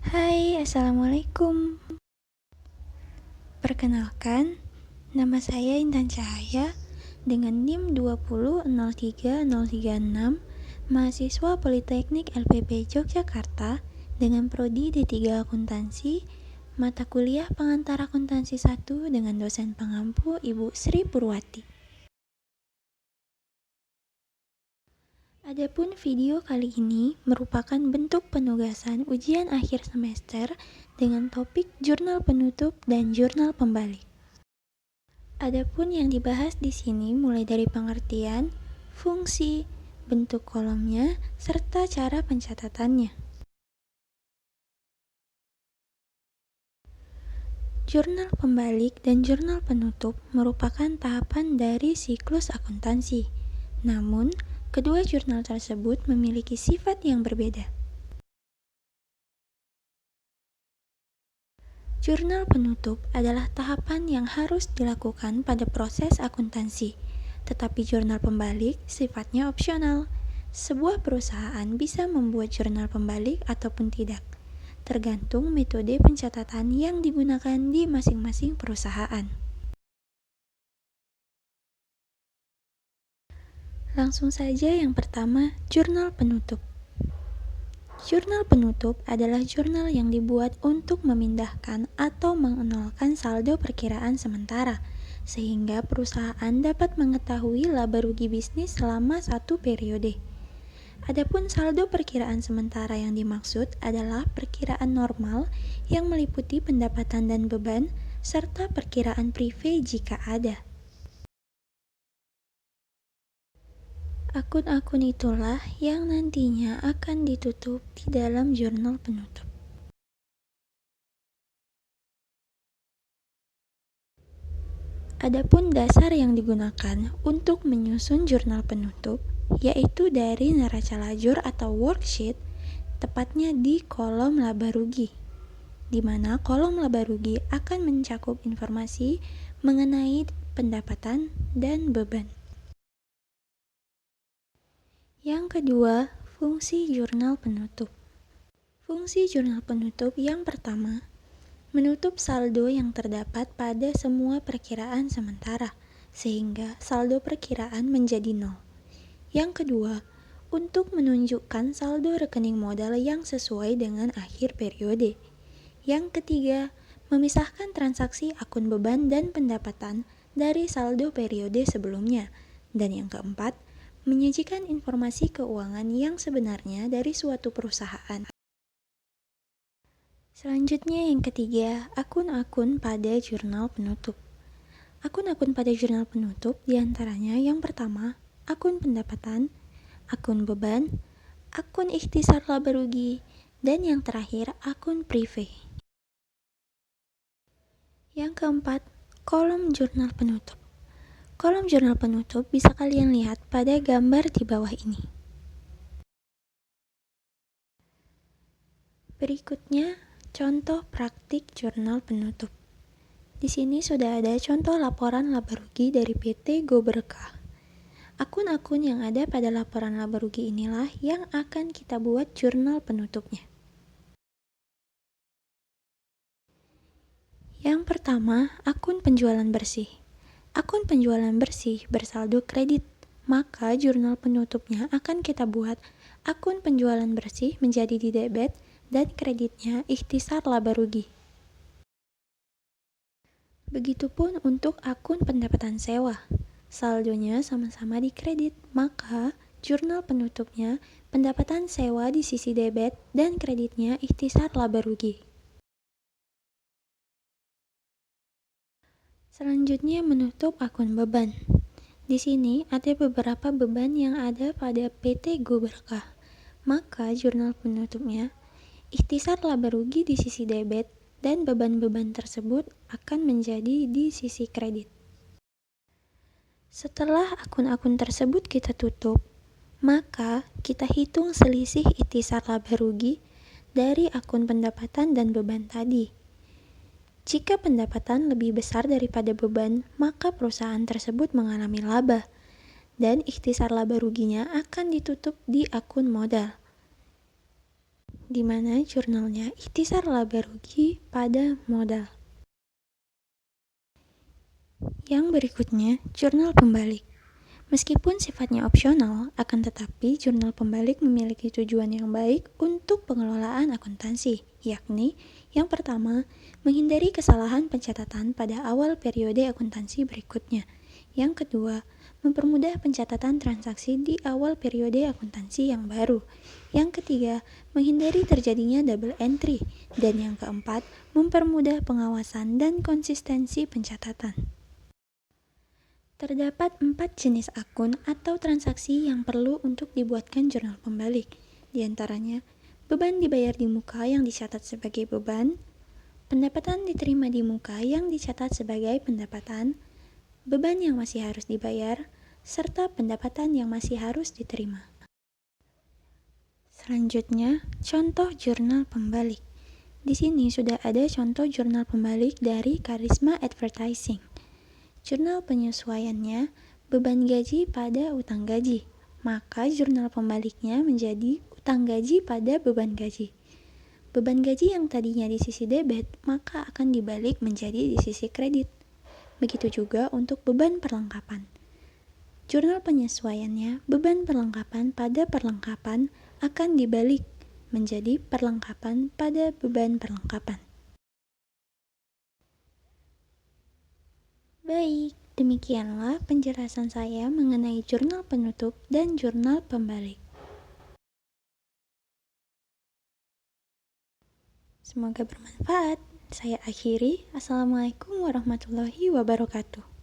Hai, Assalamualaikum. Perkenalkan, nama saya Intan Cahaya dengan NIM 2003036, mahasiswa Politeknik LPB Yogyakarta dengan prodi D3 Akuntansi, mata kuliah pengantar akuntansi 1 dengan dosen pengampu Ibu Sri Purwati. Adapun video kali ini merupakan bentuk penugasan ujian akhir semester dengan topik jurnal penutup dan jurnal pembalik. Adapun yang dibahas di sini mulai dari pengertian, fungsi, bentuk kolomnya, serta cara pencatatannya. Jurnal pembalik dan jurnal penutup merupakan tahapan dari siklus akuntansi. Namun, kedua jurnal tersebut memiliki sifat yang berbeda. Jurnal penutup adalah tahapan yang harus dilakukan pada proses akuntansi, tetapi jurnal pembalik sifatnya opsional. Sebuah perusahaan bisa membuat jurnal pembalik ataupun tidak, tergantung metode pencatatan yang digunakan di masing-masing perusahaan. Langsung saja yang pertama, jurnal penutup. Jurnal penutup adalah jurnal yang dibuat untuk memindahkan atau menolkan saldo perkiraan sementara, sehingga perusahaan dapat mengetahui laba rugi bisnis selama satu periode. Adapun saldo perkiraan sementara yang dimaksud adalah perkiraan normal yang meliputi pendapatan dan beban, serta perkiraan prive jika ada. Akun-akun itulah yang nantinya akan ditutup di dalam jurnal penutup. Adapun dasar yang digunakan untuk menyusun jurnal penutup yaitu dari neraca lajur atau worksheet, tepatnya di kolom laba rugi, di mana kolom laba rugi akan mencakup informasi mengenai pendapatan dan beban. Yang kedua, fungsi jurnal penutup. Fungsi jurnal penutup yang pertama, menutup saldo yang terdapat pada semua perkiraan sementara, sehingga saldo perkiraan menjadi nol. Yang kedua, untuk menunjukkan saldo rekening modal yang sesuai dengan akhir periode. Yang ketiga, memisahkan transaksi akun beban dan pendapatan dari saldo periode sebelumnya. Dan yang keempat, menyajikan informasi keuangan yang sebenarnya dari suatu perusahaan. Selanjutnya yang ketiga, akun-akun pada jurnal penutup. Akun-akun pada jurnal penutup diantaranya yang pertama, akun pendapatan, akun beban, akun ikhtisar laba rugi, dan yang terakhir akun prive. Yang keempat, kolom jurnal penutup. Kolom jurnal penutup bisa kalian lihat pada gambar di bawah ini. Berikutnya, contoh praktik jurnal penutup. Di sini sudah ada contoh laporan laba rugi dari PT Go Berkah. Akun-akun yang ada pada laporan laba rugi inilah yang akan kita buat jurnal penutupnya. Yang pertama, akun penjualan bersih. Akun penjualan bersih bersaldo kredit, maka jurnal penutupnya akan kita buat akun penjualan bersih menjadi di debit dan kreditnya ikhtisar laba rugi. Begitupun untuk akun pendapatan sewa. Saldonya sama-sama di kredit, maka jurnal penutupnya pendapatan sewa di sisi debit dan kreditnya ikhtisar laba rugi. Selanjutnya menutup akun beban. Di sini ada beberapa beban yang ada pada PT Go Berkah. Maka jurnal penutupnya ikhtisar laba rugi di sisi debit dan beban-beban tersebut akan menjadi di sisi kredit. Setelah akun-akun tersebut kita tutup, maka kita hitung selisih ikhtisar laba rugi dari akun pendapatan dan beban tadi. Jika pendapatan lebih besar daripada beban, maka perusahaan tersebut mengalami laba, dan ikhtisar laba ruginya akan ditutup di akun modal. di mana jurnalnya ikhtisar laba rugi pada modal. Yang berikutnya, jurnal pembalik. Meskipun sifatnya opsional, akan tetapi jurnal pembalik memiliki tujuan yang baik untuk pengelolaan akuntansi, yakni yang pertama, menghindari kesalahan pencatatan pada awal periode akuntansi berikutnya. Yang kedua, mempermudah pencatatan transaksi di awal periode akuntansi yang baru. Yang ketiga, menghindari terjadinya double entry. Dan yang keempat, mempermudah pengawasan dan konsistensi pencatatan. Terdapat 4 jenis akun atau transaksi yang perlu untuk dibuatkan jurnal pembalik. Di antaranya, beban dibayar di muka yang dicatat sebagai beban, pendapatan diterima di muka yang dicatat sebagai pendapatan, beban yang masih harus dibayar, serta pendapatan yang masih harus diterima. Selanjutnya, contoh jurnal pembalik. Di sini sudah ada contoh jurnal pembalik dari Karisma Advertising. Jurnal penyesuaiannya beban gaji pada utang gaji, maka jurnal pembaliknya menjadi utang gaji pada beban gaji. Beban gaji yang tadinya di sisi debit, maka akan dibalik menjadi di sisi kredit. Begitu juga untuk beban perlengkapan. Jurnal penyesuaiannya beban perlengkapan pada perlengkapan akan dibalik menjadi perlengkapan pada beban perlengkapan. Baik, demikianlah penjelasan saya mengenai jurnal penutup dan jurnal pembalik. Semoga bermanfaat. Saya akhiri. Assalamualaikum warahmatullahi wabarakatuh.